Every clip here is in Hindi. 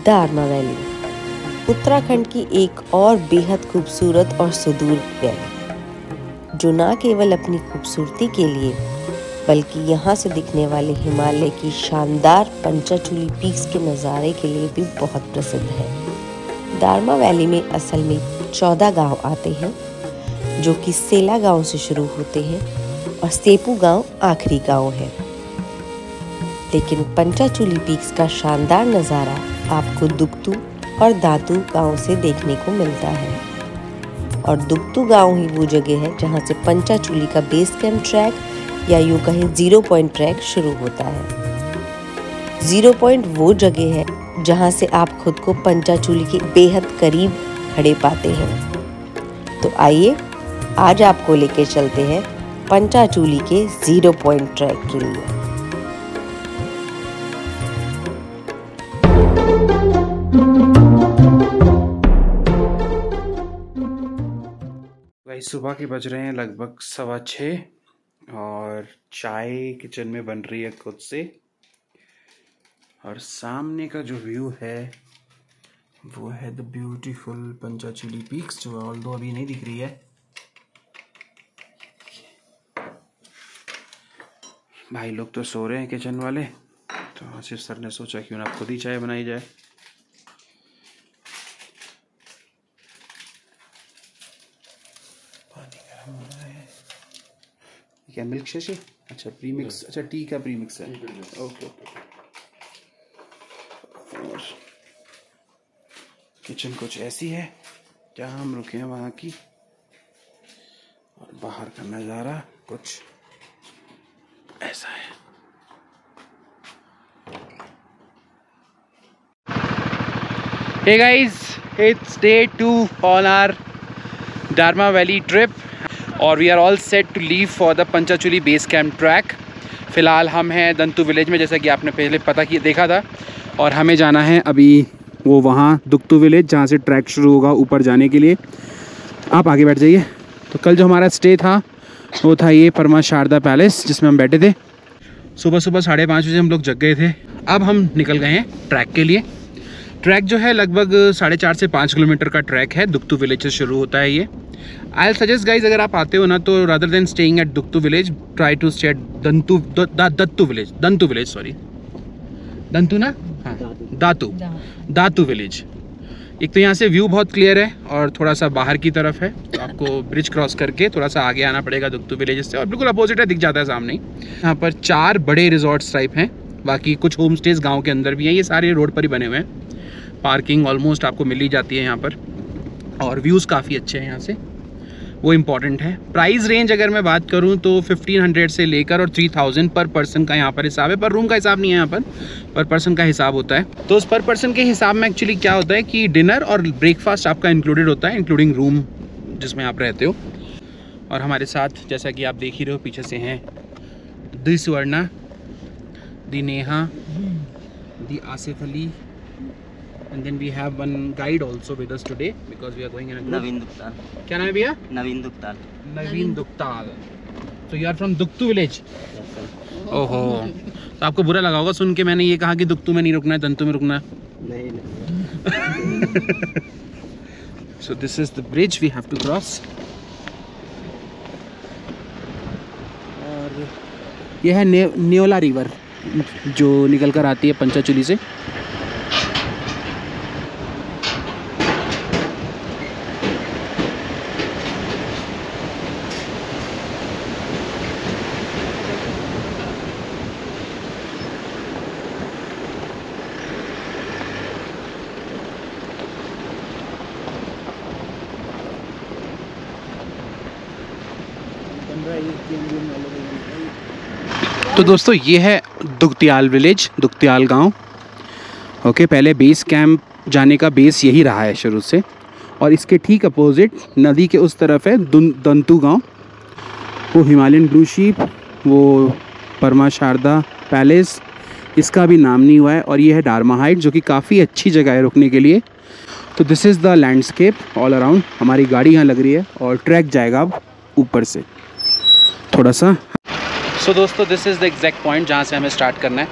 दारमा वैली, उत्तराखंड की एक और बेहद खूबसूरत और सुदूर वैली, जो न केवल अपनी खूबसूरती के लिए बल्कि यहाँ से दिखने वाले हिमालय की शानदार पंचाचूली पीक्स के नज़ारे के लिए भी बहुत प्रसिद्ध है। दारमा वैली में असल में 14 गांव आते हैं, जो कि सेला गांव से शुरू होते हैं और सेपू गांव आखिरी गांव है। लेकिन पंचाचूली पीक्स का शानदार नज़ारा आपको दुक्तू और दातू गांव से देखने को मिलता है। और दुक्तू गांव ही वो जगह है जहां से पंचाचूली का बेस कैंप ट्रैक या यूँ कहें 0 पॉइंट ट्रैक शुरू होता है। 0 पॉइंट वो जगह है जहां से आप खुद को पंचाचूली के बेहद करीब खड़े पाते हैं। तो आइए आज आपको लेके चलते हैं पंचाचूली के 0 पॉइंट ट्रैक के लिए। भाई सुबह के बज रहे हैं लगभग 6:15 और चाय किचन में बन रही है खुद से। और सामने का जो व्यू है वो है द ब्यूटीफुल पंचाचूली पीक्स, जो ऑल्दो अभी नहीं दिख रही है। भाई लोग तो सो रहे हैं किचन वाले, तो आसिफ सर ने सोचा क्यों ना खुद ही चाय बनाई जाए। पानी गर्म हो रहा है। क्या मिल्क शेक है? अच्छा प्रीमिक्स, अच्छा टी का प्रीमिक्स है। Okay okay. और किचन कुछ ऐसी है जहाँ हम रुके हैं वहाँ की, और बाहर का नज़ारा कुछ ऐसा है। Hey guys, it's day 2 on our Dharma Valley trip और we are all set to leave for the Panchachuli base camp track. फ़िलहाल हम हैं दंतू विलेज में, जैसा कि आपने पहले देखा था, और हमें जाना है अभी वो वहाँ दुक्तू विलेज जहाँ से ट्रैक शुरू होगा ऊपर जाने के लिए। आप आगे बैठ जाइए। तो कल जो हमारा स्टे था वो था ये परमा शारदा पैलेस, जिसमें हम बैठे थे। सुबह 5:30 बजे हम लोग जग गए थे। अब हम निकल गए हैं ट्रैक के लिए। ट्रैक जो है लगभग 4.5 से 5 किलोमीटर का ट्रैक है। दुक्तू विलेज से शुरू होता है ये। आई सजेस्ट गाइज, अगर आप आते हो ना, तो rather than staying at Duktu village, try to stay at दातू विलेज। एक तो यहाँ से व्यू बहुत क्लियर है और थोड़ा सा बाहर की तरफ है, तो आपको ब्रिज क्रॉस करके थोड़ा सा आगे आना पड़ेगा दुक्तू विलेज से, और बिल्कुल अपोजिट है, दिख जाता है सामने ही। यहाँ पर 4 बड़े रिजॉर्ट्स टाइप हैं, बाकी कुछ होम स्टेज गाँव के अंदर भी हैं। ये सारे रोड पर ही बने हुए हैं। पार्किंग ऑलमोस्ट आपको मिल ही जाती है यहाँ पर, और व्यूज़ काफ़ी अच्छे हैं यहाँ से, वो इम्पॉर्टेंट है। प्राइस रेंज अगर मैं बात करूँ तो 1500 से लेकर और 3000 पर पर्सन का यहाँ पर हिसाब है। पर रूम का हिसाब नहीं है यहाँ पर पर्सन का हिसाब होता है। तो उस पर पर्सन के हिसाब में एक्चुअली क्या होता है कि डिनर और ब्रेकफास्ट आपका इंक्लूडेड होता है, इंक्लूडिंग रूम जिसमें आप रहते हो। और हमारे साथ जैसा कि आप देख ही रहे हो, पीछे से हैं दी स्वर्णा, दी नेहा, दी Asif Ali, and then we have one guide also with us today because we are going in a group. नवीन दुक्ताल। क्या नाम है भैया? Naveen Duktal. Naveen Duktal. So you are from Duktu village? ओहो, तो आपको बुरा लगा होगा सुन के मैंने ये कहा कि दुक्तू में नहीं रुकना है, दंतू में रुकना। नहीं। So this is the bridge we have to cross. और यह है न्योला रिवर, जो निकल कर आती है पंचाचूली से। तो दोस्तों ये है दुक्तियाल विलेज, दुक्तियाल गांव। ओके, पहले बेस कैंप जाने का बेस यही रहा है शुरू से, और इसके ठीक अपोजिट नदी के उस तरफ है दंतू गांव। वो हिमालयन ब्लू शीप, वो परमा शारदा पैलेस, इसका भी नाम नहीं हुआ है। और ये है दारमा हाइट, जो कि काफ़ी अच्छी जगह है रुकने के लिए। तो this is the landscape all around. हमारी गाड़ी यहाँ लग रही है और ट्रैक जाएगा अब ऊपर से थोड़ा सा। सो दोस्तों, this is the exact point जहाँ से हमें स्टार्ट करना है।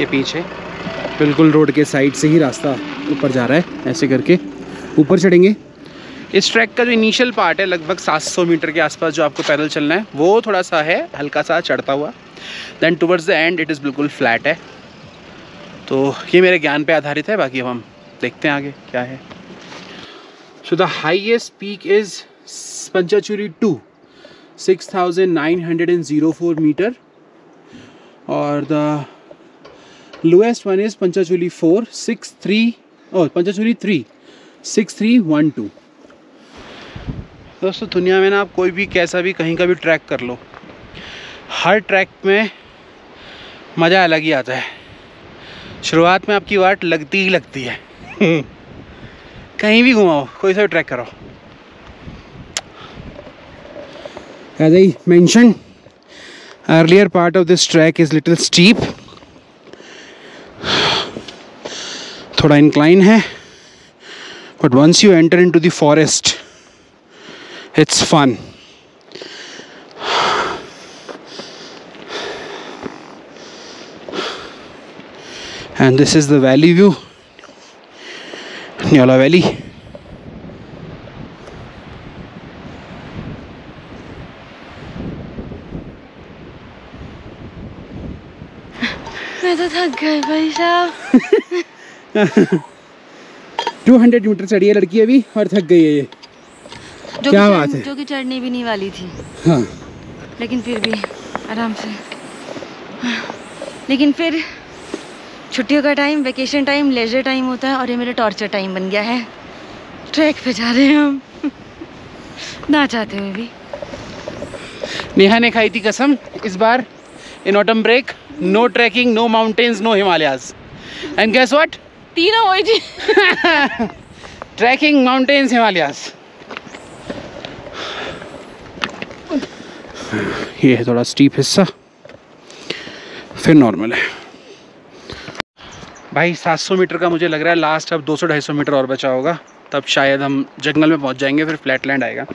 ये पीछे बिल्कुल रोड के साइड से ही रास्ता ऊपर जा रहा है, ऐसे करके ऊपर चढ़ेंगे। इस ट्रैक का जो इनिशियल पार्ट है लगभग 700 मीटर के आसपास जो आपको पैदल चलना है, वो थोड़ा सा है हल्का सा चढ़ता हुआ। Then towards the end it is बिल्कुल फ्लैट है। तो ये मेरे ज्ञान पे आधारित है, बाकी अब हम देखते हैं आगे क्या है। So the highest peak is Panchachuli 2, 6904 metre, और the lowest one is Panchachuli 4, 63 और पंचाचूली 3, 6312। दोस्तों दुनिया में ना आप कोई भी कैसा भी कहीं का भी ट्रैक कर लो, हर ट्रैक में मज़ा अलग ही आता है। शुरुआत में आपकी वाट लगती ही लगती है कहीं भी घुमाओ, कोई सा भी ट्रैक करो। As I mentioned, earlier part of this trek is little steep, थोड़ा incline है, but once you enter into the forest, it's fun. And this is the valley view, Nyala Valley. मैं तो थक गई भाई साहब। 200 मीटर चढ़ी है लड़की अभी और थक गई है ये। क्या बात है। जो कि चढ़ने भी नहीं वाली थी। हाँ। लेकिन फिर भी आराम से। लेकिन फिर छुट्टियों का time, vacation time, leisure time होता है और ये मेरा टॉर्चर टाइम बन गया है। ट्रैक पे जा रहे हैं हम ना चाहते हुए भी। नेहा ने खाई थी कसम इस बार in autumn break, no trekking, no mountains, no Himalayas, and guess what, तीनों वही थी। Trekking, mountains, Himalayas. ये है थोड़ा स्टीप हिस्सा, फिर नॉर्मल है। भाई 700 मीटर का मुझे लग रहा है लास्ट, अब 200-250 मीटर और बचा होगा, तब शायद हम जंगल में पहुंच जाएंगे, फिर फ्लैटलैंड आएगा।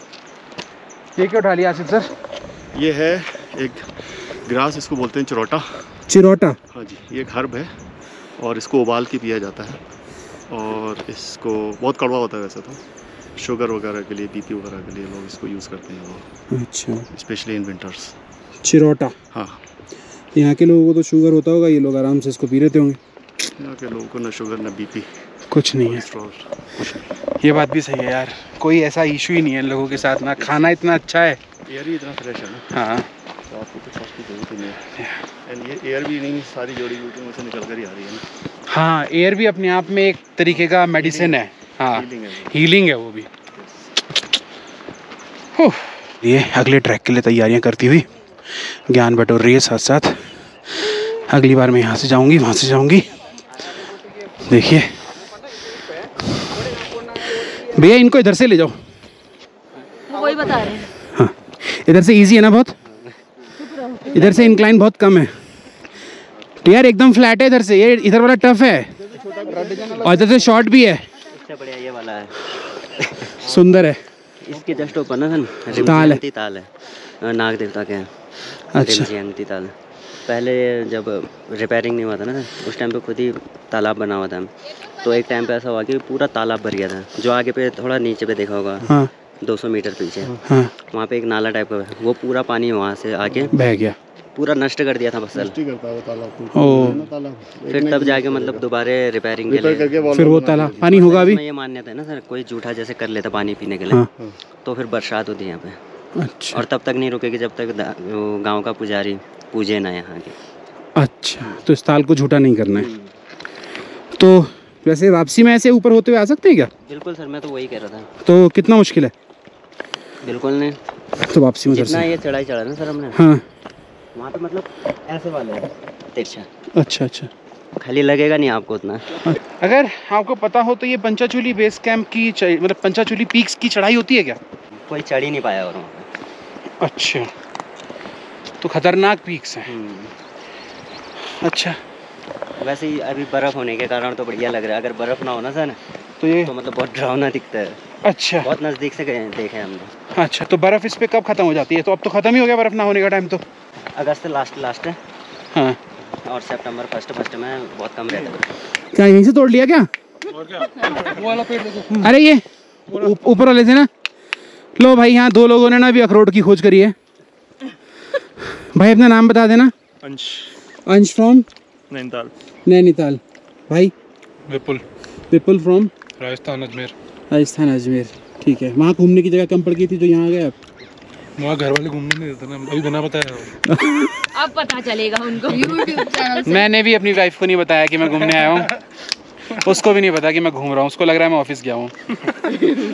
ये क्या उठा लिया आसिफ सर? ये है एक ग्रास, इसको बोलते हैं चिरोटा। चिरोटा? हाँ जी, ये एक हर्ब है और इसको उबाल के पिया जाता है और इसको बहुत कड़वा होता है वैसे तो, शुगर वगैरह के लिए, बीपी वगैरह के लिए लोग इसको यूज़ करते हैं वो। अच्छा, स्पेशली इन विंटर्स। चिरोटा? हाँ। यहाँ के लोगों को तो शुगर होता होगा, ये लोग आराम से इसको पी लेते होंगे। यहाँ के लोगों को ना शुगर ना बीपी, कुछ नहीं है। कुछ नहीं। ये बात भी सही है यार, कोई ऐसा इशू ही नहीं है इन लोगों के साथ ना। खाना इतना अच्छा है, एयर ही इतना फ्रेश है ना। हाँ, तो आपको कुछ की जरूरत ही नहीं है। एंड ये एयर भी नहीं, सारी जड़ी बूटियों से निकल कर ही आ रही है ना। हाँ, एयर भी अपने आप में एक तरीके का मेडिसिन है। हाँ, हीलिंग है वो भी। ये अगले ट्रैक के लिए तैयारियां करती हुई ज्ञान बटोर रही है साथ साथ। अगली बार मैं यहाँ से जाऊँगी, वहाँ से जाऊँगी। देखिए भैया, इनको इधर से ले जाओ। वो वही बता रहे हैं। हाँ, इधर से इजी है ना बहुत, इधर से इंक्लाइन बहुत कम है। तो यार एकदम फ्लैट है इधर से, ये इधर वाला टफ है और इधर से शॉर्ट भी है। इससे बढ़िया ये वाला है, सुंदर है। इसके जस्ट ऊपर ना सर ताल है, ताल है, नाग देवता के हैं। अच्छा, ताल पहले जब रिपेयरिंग नहीं हुआ था ना सर, उस टाइम पे खुद ही तालाब बना हुआ था। तो एक टाइम पे ऐसा हुआ कि पूरा तालाब भर गया था। जो आगे पे थोड़ा नीचे पे देखा होगा, हाँ, 200 मीटर पीछे, हाँ, वहाँ पे एक नाला टाइप का, वो पूरा पानी वहाँ से आके बह गया, पूरा नष्ट कर दिया था फसल। फिर तब जाके मतलब दोबारा रिपेयरिंग के लिए फिर वो तालाब पानी होगा अभी। ये मान्यता है ना सर, कोई जूठा जैसे कर लेता पानी पीने के लिए, हाँ, तो फिर बरसात होती है यहाँ पे। अच्छा, और तब तक नहीं रुकेगी जब तक गांव का पुजारी पूजे ना यहाँ के। अच्छा, तो इस ताल को झूठा नहीं करना है। तो वैसे वापसी में ऐसे ऊपर होते हुए आ सकते हैं क्या? बिल्कुल सर, मैं तो वही कह रहा था। तो कितना मुश्किल है? बिल्कुल नहीं, तो वापसी में जितना ये चढ़ाई चढ़ा ना सर हमने, हाँ, वहाँ पे मतलब ऐसे वाले है तिरछा। अच्छा अच्छा, खाली लगेगा नहीं आपको उतना। अगर आपको पता हो तो ये पंचाचूली बेस कैंप की मतलब पंचाचूली पीक्स की चढ़ाई होती है क्या? कोई चढ़ ही नहीं पाया और वहाँ पे। अच्छा, तो खतरनाक पीक्स हैं। अच्छा, वैसे ही अभी बर्फ़ होने के कारण तो बढ़िया लग रहा है। अगर बर्फ़ ना हो ना सर, तो ये तो मतलब बहुत डरावना दिखता है। अच्छा, बहुत नज़दीक से गए देखे हमने। अच्छा, तो बर्फ़ इस पे कब ख़त्म हो जाती है? तो अब तो ख़त्म ही हो गया बर्फ़ ना होने का टाइम तो। अगस्त लास्ट है, हाँ, और सितंबर फर्स्ट में बहुत कम रहता है। क्या यहीं से तोड़ लिया क्या? अरे ये ऊपर वाले थे ना। लो भाई, यहाँ 2 लोगों ने ना अभी अखरोट की खोज करी है। भाई अपना नाम बता देना। अंश फ्रॉम नैनीताल। भाई विपुल फ्रॉम राजस्थान अजमेर। ठीक है, वहाँ घूमने की जगह कम पड़ गई थी, जो यहाँ गए आप? वहाँ घर वाले घूमने नहीं देते ना, अभी बिना बताया। अब पता चलेगा उनको YouTube चैनल से। मैंने भी अपनी वाइफ को नहीं बताया कि मैं घूमने आया हूँ। उसको भी नहीं पता कि मैं घूम रहा हूँ। उसको लग रहा है मैं ऑफिस गया हूँ।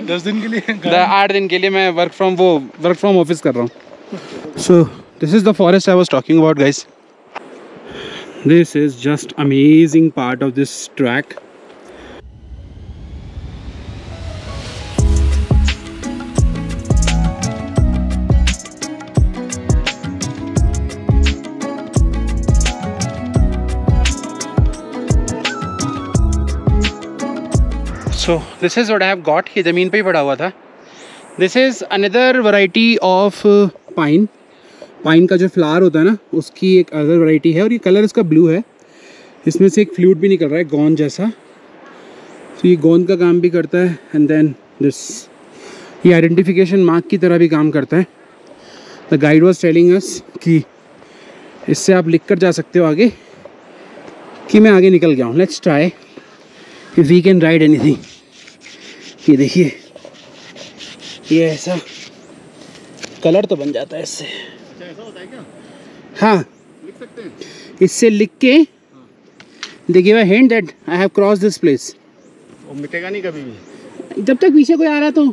10 दिन के लिए 8 दिन के लिए मैं वर्क फ्रॉम ऑफिस कर रहा हूँ। So this is the forest I was talking about guys. This is just amazing part of this track. So this is what I have got. ये ज़मीन पे ही पड़ा हुआ था। This is another variety of pine. Pine का जो फ्लावर होता है ना, उसकी एक अदर वैरायटी है, और ये कलर इसका ब्लू है। इसमें से एक फ्लूट भी निकल रहा है गोंद जैसा। तो ये गोंद का काम भी करता है। एंड देन दिस, ये आइडेंटिफिकेशन मार्क की तरह भी काम करता है। The guide was telling us कि इससे आप लिख कर जा सकते हो आगे कि मैं आगे निकल गया हूँ। Let's try if we can ride anything. ये देखिए, ये ऐसा कलर तो बन जाता है इससे। ऐसा होता है क्या? हाँ, लिख सकते हैं इससे लिख के they give a hint that I have cross this place. वो मिटेगा नहीं कभी भी जब तक पीछे कोई आ रहा तो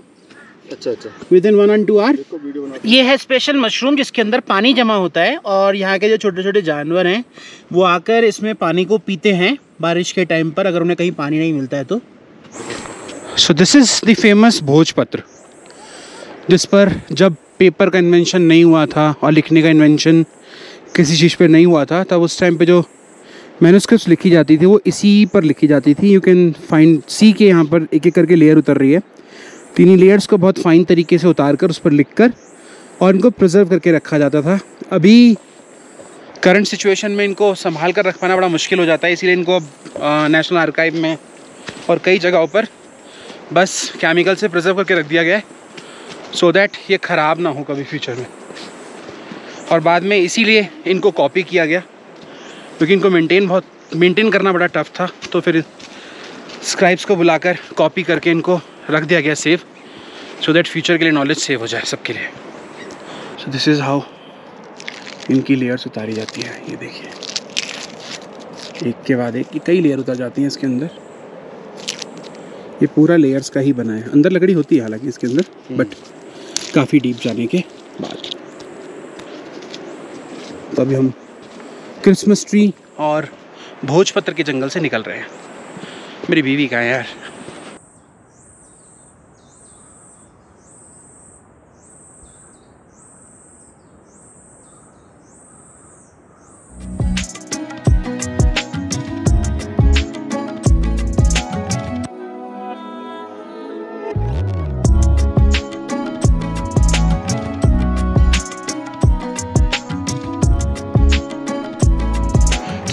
अच्छा विद इन 1 और 2 आवर। वीडियो बना। ये है स्पेशल मशरूम जिसके अंदर पानी जमा होता है, और यहाँ के जो छोटे छोटे जानवर हैं वो आकर इसमें पानी को पीते हैं बारिश के टाइम पर, अगर उन्हें कहीं पानी नहीं मिलता है तो। So this is the famous भोजपत्र, जिस पर जब पेपर का इन्वेंशन नहीं हुआ था और लिखने का इन्वेंशन किसी चीज़ पर नहीं हुआ था, तब उस टाइम पे जो मैन्युस्क्रिप्ट्स लिखी जाती थी वो इसी पर लिखी जाती थी। यू कैन फाइंड सी के यहाँ पर एक एक करके लेयर उतर रही है। तीनों लेयर्स को बहुत फाइन तरीके से उतार कर उस पर लिख कर और इनको प्रिजर्व करके रखा जाता था। अभी करंट सिचुएशन में इनको संभाल कर रख पाना बड़ा मुश्किल हो जाता है, इसीलिए इनको अब नेशनल आर्काइव में और कई जगहों पर बस केमिकल से प्रिजर्व करके रख दिया गया है, सो दैट ये ख़राब ना हो कभी फ्यूचर में। और बाद में इसीलिए इनको कॉपी किया गया, क्योंकि इनको मेंटेन करना बड़ा टफ था। तो फिर स्क्राइब्स को बुलाकर कॉपी करके इनको रख दिया गया सेव, सो दैट फ्यूचर के लिए नॉलेज सेव हो जाए सबके लिए। सो दिस इज़ हाउ इनकी लेयर्स उतारी जाती है। ये देखिए, एक के बाद एक कई लेयर उतर जाती हैं इसके अंदर। ये पूरा लेयर्स का ही बना है। अंदर लकड़ी होती है हालांकि इसके अंदर, बट काफ़ी डीप जाने के बाद। तो अभी हम क्रिसमस ट्री और भोजपत्र के जंगल से निकल रहे हैं। मेरी बीवी कहाँ है यार?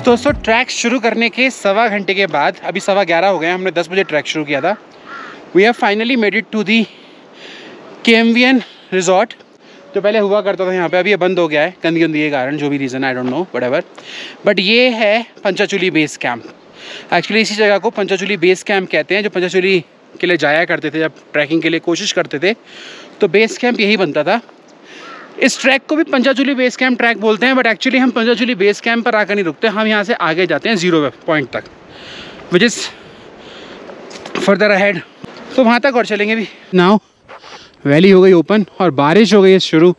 दोस्तों, ट्रैक शुरू करने के 1.25 घंटे के बाद, अभी 11:15 हो गए, हमने 10 बजे ट्रैक शुरू किया था। We have finally made it to the KMVN resort, जो पहले हुआ करता था यहाँ पे। अभी ये बंद हो गया है गंदगी के कारण, जो भी reason I don't know, whatever. But ये है पंचाचूली बेस कैंप। एक्चुअली इसी जगह को पंचाचूली बेस कैंप कहते हैं। जो पंचाचूली के लिए जाया करते थे, जब ट्रैकिंग के लिए कोशिश करते थे, तो बेस कैंप यही बनता था। इस ट्रैक को भी पंचाचूली बेस कैंप ट्रैक बोलते हैं, बट एक्चुअली हम पंचाचूली बेस कैंप पर आकर नहीं रुकते। हम यहाँ से आगे जाते हैं 0 पॉइंट तक, विच इज़ फर्दर अहेड। तो वहाँ तक और चलेंगे भी। नाउ वैली हो गई ओपन और बारिश हो गई है शुरू,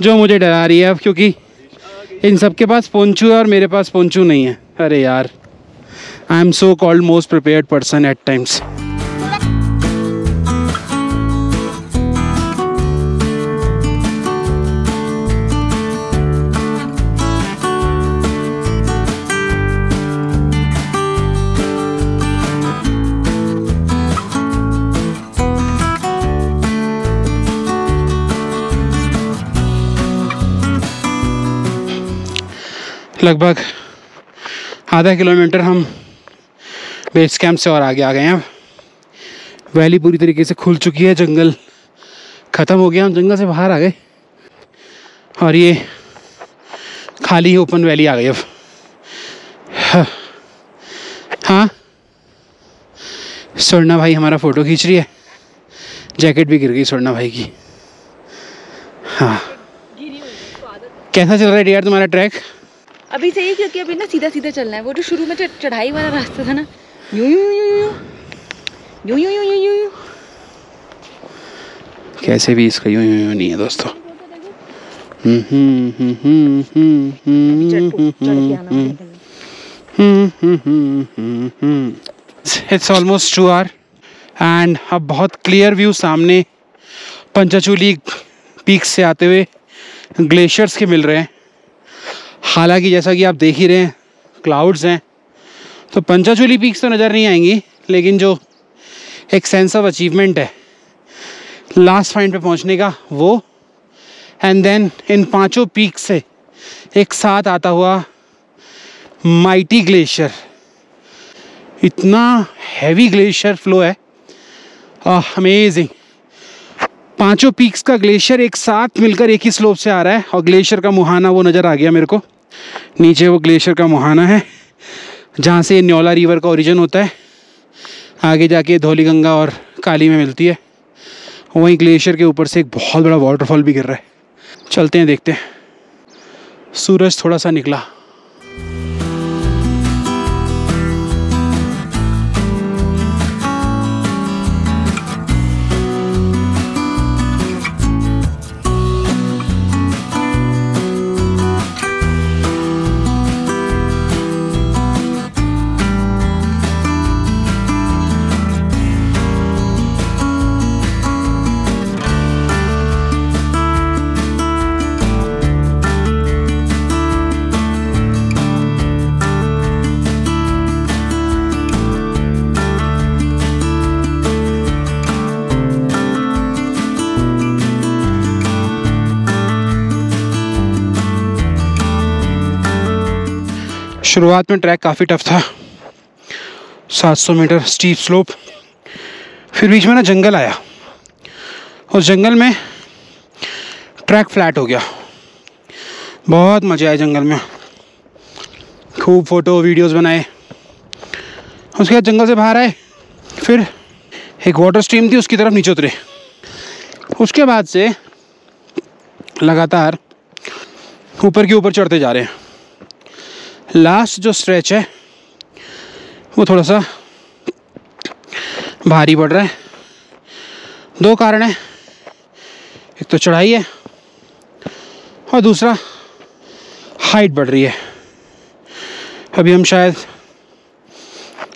जो मुझे डरा रही है अब, क्योंकि इन सब के पास पोंचू है और मेरे पास पोंचू नहीं है। अरे यार, I am so called most prepared person at times. लगभग आधा किलोमीटर हम बेस कैंप से और आगे आ गए हैं। अब वैली पूरी तरीके से खुल चुकी है, जंगल ख़त्म हो गया, हम जंगल से बाहर आ गए और ये खाली ओपन वैली आ गई अब। हाँ, स्वर्णा भाई हमारा फ़ोटो खींच रही है, जैकेट भी गिर गई स्वर्णा भाई की। हाँ, कैसा चल रहा है यार तुम्हारा ट्रैक? अभी सही है, क्योंकि अभी ना सीधा सीधा चलना है। वो जो शुरू में चढ़ाई वाला रास्ता था ना, यूं यूं यूं यूं यूं यूं यूं यूं यूं, कैसे भी इसका यूं यूं यूं नहीं है दोस्तों। इट्स ऑलमोस्ट 2 आवर एंड अब बहुत क्लियर व्यू सामने पंचाचूली पीक्स से आते हुए ग्लेशियर्स के मिल रहे हैं। हालांकि जैसा कि आप देख ही रहे हैं क्लाउड्स हैं, तो पंचाचूली पीक्स तो नज़र नहीं आएंगी, लेकिन जो एक सेंस ऑफ अचीवमेंट है लास्ट पॉइंट पे पहुंचने का, वो एंड देन इन 5 पीक से एक साथ आता हुआ माइटी ग्लेशियर। इतना हैवी ग्लेशियर फ्लो है, अमेजिंग। 5 पीक्स का ग्लेशियर एक साथ मिलकर एक ही स्लोप से आ रहा है और ग्लेशियर का मुहाना वो नज़र आ गया मेरे को। नीचे वो ग्लेशियर का मुहाना है जहाँ से न्योला रिवर का ओरिजिन होता है, आगे जाके धौलीगंगा और काली में मिलती है। वहीं ग्लेशियर के ऊपर से एक बहुत बड़ा वाटरफॉल भी गिर रहा है। चलते हैं, देखते हैं। सूरज थोड़ा सा निकला। शुरुआत में ट्रैक काफ़ी टफ था, 700 मीटर स्टीप स्लोप, फिर बीच में ना जंगल आया, उस जंगल में ट्रैक फ्लैट हो गया। बहुत मज़ा आया जंगल में, खूब फ़ोटो वीडियोस बनाए। उसके बाद जंगल से बाहर आए, फिर एक वाटर स्ट्रीम थी, उसकी तरफ नीचे उतरे। उसके बाद से लगातार ऊपर के ऊपर चढ़ते जा रहे हैं। लास्ट जो स्ट्रेच है वो थोड़ा सा भारी पड़ रहा है। 2 कारण है, एक तो चढ़ाई है और दूसरा हाइट बढ़ रही है। अभी हम शायद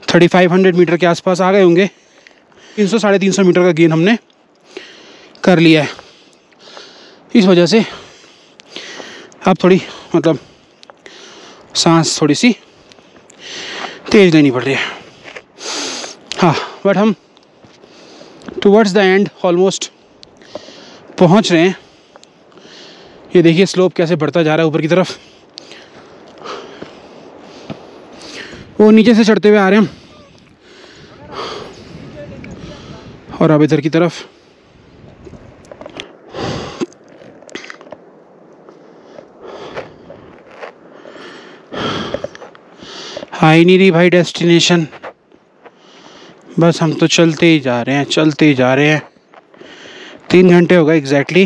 3500 मीटर के आसपास आ गए होंगे। 300-350 मीटर का गेन हमने कर लिया है। इस वजह से अब थोड़ी मतलब सांस थोड़ी सी तेज लेनी पड़ रही है। हाँ, बट हम टुवर्ड्स द एंड ऑलमोस्ट पहुंच रहे हैं। ये देखिए स्लोप कैसे बढ़ता जा रहा है ऊपर की तरफ। वो नीचे से चढ़ते हुए आ रहे हैं और अब इधर की तरफ आ ही नहीं रही भाई डेस्टिनेशन। बस हम तो चलते ही जा रहे हैं, चलते ही जा रहे हैं। 3 घंटे हो गए एग्जैक्टली।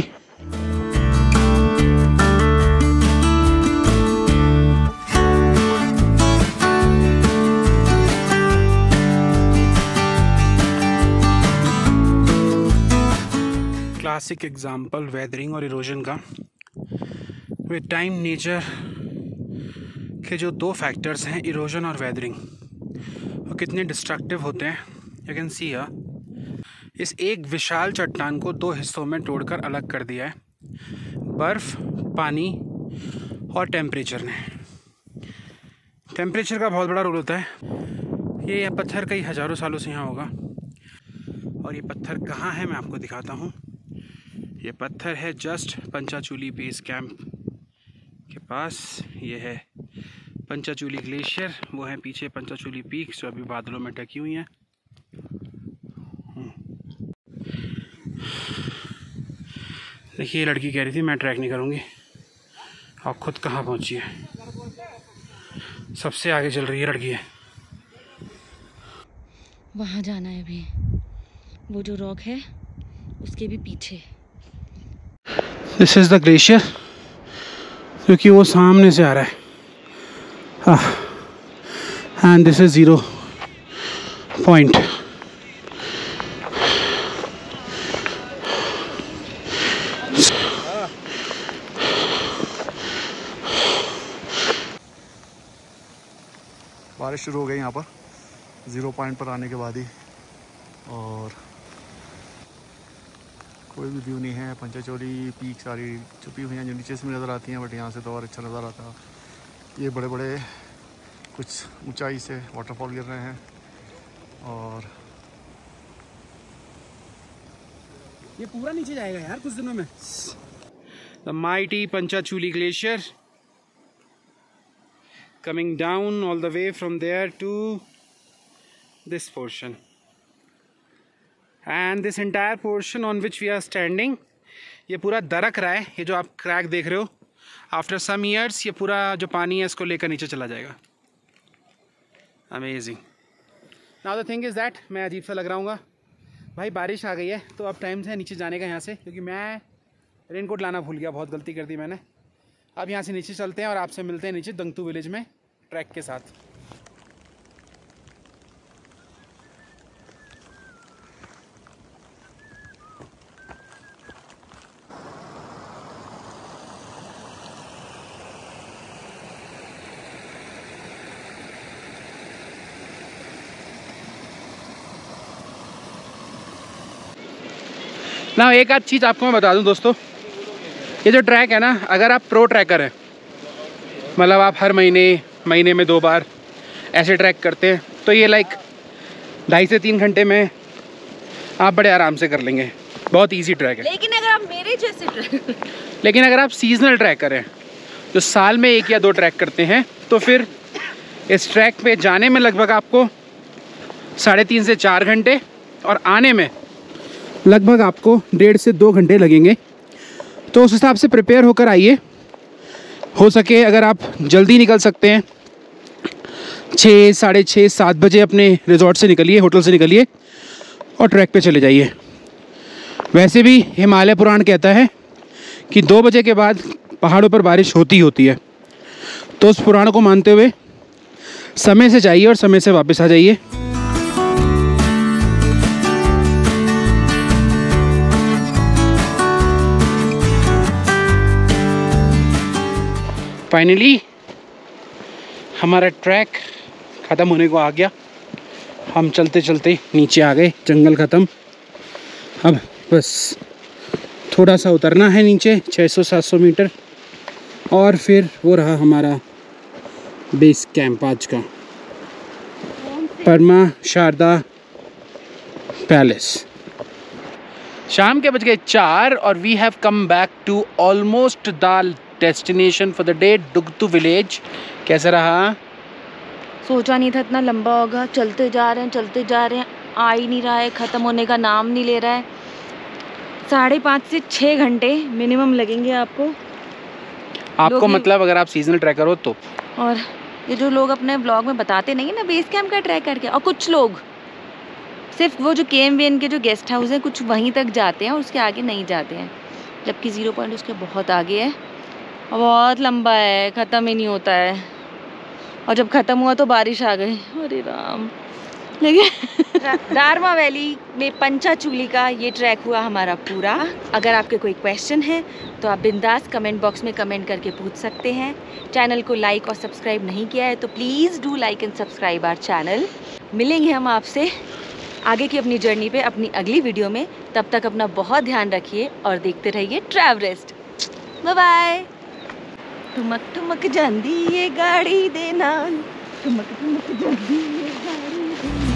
क्लासिक एग्जाम्पल वेदरिंग और इरोजन का। विद टाइम नेचर के जो 2 फैक्टर्स हैं, इरोजन और वेदरिंग, वो कितने डिस्ट्रक्टिव होते हैं। यू कैन सी इस एक विशाल चट्टान को 2 हिस्सों में तोड़कर अलग कर दिया है बर्फ़, पानी और टेम्परेचर ने। टेम्परेचर का बहुत बड़ा रोल होता है। ये पत्थर कई हज़ारों सालों से यहाँ होगा और ये पत्थर कहाँ है मैं आपको दिखाता हूँ। ये पत्थर है जस्ट पंचाचूली बेस कैंप के पास। ये है पंचाचूली ग्लेशियर, वो है पीछे पंचाचूली पीक जो अभी बादलों में ढकी हुई हैं। देखिए ये लड़की कह रही थी मैं ट्रैक नहीं करूँगी, और खुद कहाँ पहुँची है, सबसे आगे चल रही है लड़की है। वहाँ जाना है अभी, वो जो रॉक है उसके भी पीछे। दिस इज़ द ग्लेशियर, क्योंकि वो सामने से आ रहा है। And this is 0 point. बारिश शुरू हो गई यहाँ पर 0 पॉइंट पर आने के बाद ही, और कोई भी व्यू नहीं है। पंचाचूली पीक सारी छुपी हुई हैं जो नीचे से भी नज़र आती हैं, बट यहाँ से तो और अच्छा नज़र आता। ये बड़े बड़े कुछ ऊंचाई से वाटरफॉल गिर रहे हैं, और ये पूरा नीचे जाएगा यार कुछ दिनों में। The mighty Panchachuli glacier coming down all the way from there to this portion, and this entire portion on which we are standing, ये पूरा दरक रहा है। ये जो आप क्रैक देख रहे हो, आफ्टर सम ईयर्स ये पूरा जो पानी है इसको लेकर नीचे चला जाएगा। Amazing. Now the thing is that मैं अजीब सा लग रहा हूँ भाई, बारिश आ गई है तो अब टाइम से नीचे जाने का यहाँ से, क्योंकि मैं रेनकोट लाना भूल गया, बहुत गलती कर दी मैंने। अब यहाँ से नीचे चलते हैं और आपसे मिलते हैं नीचे दंगतू विलेज में ट्रैक के साथ। ना एक आध चीज़ आपको मैं बता दूं दोस्तों, ये जो ट्रैक है ना, अगर आप प्रो ट्रैकर हैं, मतलब आप हर महीने में 2 बार ऐसे ट्रैक करते हैं, तो ये लाइक 2.5 से 3 घंटे में आप बड़े आराम से कर लेंगे। बहुत इजी ट्रैक है। लेकिन अगर आप मेरे जैसे लेकिन अगर आप सीजनल ट्रैकर हैं जो साल में 1 या 2 ट्रैक करते हैं, तो फिर इस ट्रैक पे जाने में लगभग आपको 3.5 से 4 घंटे और आने में लगभग आपको 1.5 से 2 घंटे लगेंगे। तो उस हिसाब से प्रिपेयर होकर आइए। हो सके अगर आप जल्दी निकल सकते हैं 6, 6:30, 7 बजे अपने रिजॉर्ट से निकलिए, होटल से निकलिए और ट्रैक पे चले जाइए। वैसे भी हिमालय पुराण कहता है कि 2 बजे के बाद पहाड़ों पर बारिश होती है, तो उस पुराण को मानते हुए समय से जाइए और समय से वापस आ जाइए। फाइनली हमारा ट्रैक ख़त्म होने को आ गया। हम चलते चलते नीचे आ गए, जंगल ख़त्म। अब बस थोड़ा सा उतरना है नीचे 600-700 मीटर, और फिर वो रहा हमारा बेस कैंप आज का, परमा शारदा पैलेस। शाम के बज गए 4 और we have come back to almost the destination for the day, Dugtu village. कैसा रहा? सोचा नहीं था इतना लंबा होगा। चलते जा रहे हैं, आ ही नहीं रहा है, ख़त्म होने का नाम नहीं ले रहा है। 5.5 से 6 घंटे मिनिमम लगेंगे आपको मतलब अगर आप सीजनल ट्रैकर हो तो। और ये जो लोग अपने ब्लॉग में बताते नहीं है ना बेस कैंप का ट्रैक करके, और कुछ लोग सिर्फ वो जो KMVN के जो गेस्ट हाउस हैं कुछ वहीं तक जाते हैं और उसके आगे नहीं जाते हैं, जबकि 0 पॉइंट उसके बहुत आगे है और बहुत लंबा है, ख़त्म ही नहीं होता है। और जब ख़त्म हुआ तो बारिश आ गई, अरे राम। लेकिन दारमा वैली में पंचाचूली का ये ट्रैक हुआ हमारा पूरा। अगर आपके कोई क्वेश्चन है तो आप बिंदास कमेंट बॉक्स में कमेंट करके पूछ सकते हैं। चैनल को लाइक और सब्सक्राइब नहीं किया है तो please do like and subscribe our channel. मिलेंगे हम आपसे आगे की अपनी जर्नी पे अपनी अगली वीडियो में। तब तक अपना बहुत ध्यान रखिए और देखते रहिए ट्रैवलिस्ट। Bye bye. ठुमक ठुमक जांदी ये गाड़ी दे नाल, ठुमक ठुमक जांदी ये गाड़ी दे।